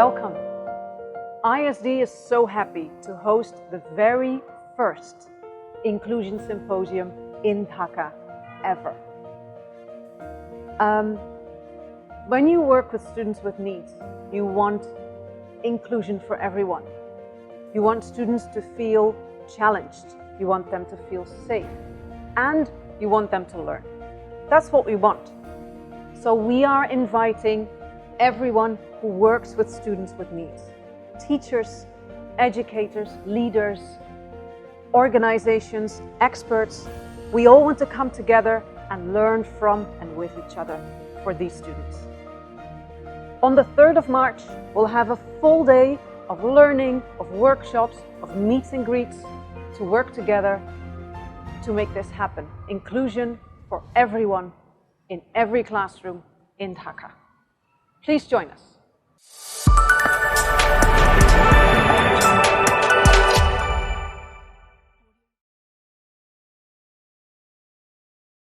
welcome. ISD is so happy to host the very first Inclusion Symposium in Dhaka ever. When you work with students with needs, you want inclusion for everyone. You want students to feel challenged. You want them to feel safe. And you want them to learn. That's what we want. So we are inviting everyone who works with students with needs. Teachers, educators, leaders, organizations, experts. We all want to come together and learn from and with each other for these students. On the 3rd of March, we'll have a full day of learning, of workshops, of meets and greets to work together to make this happen. Inclusion for everyone in every classroom in Dhaka. Please join us.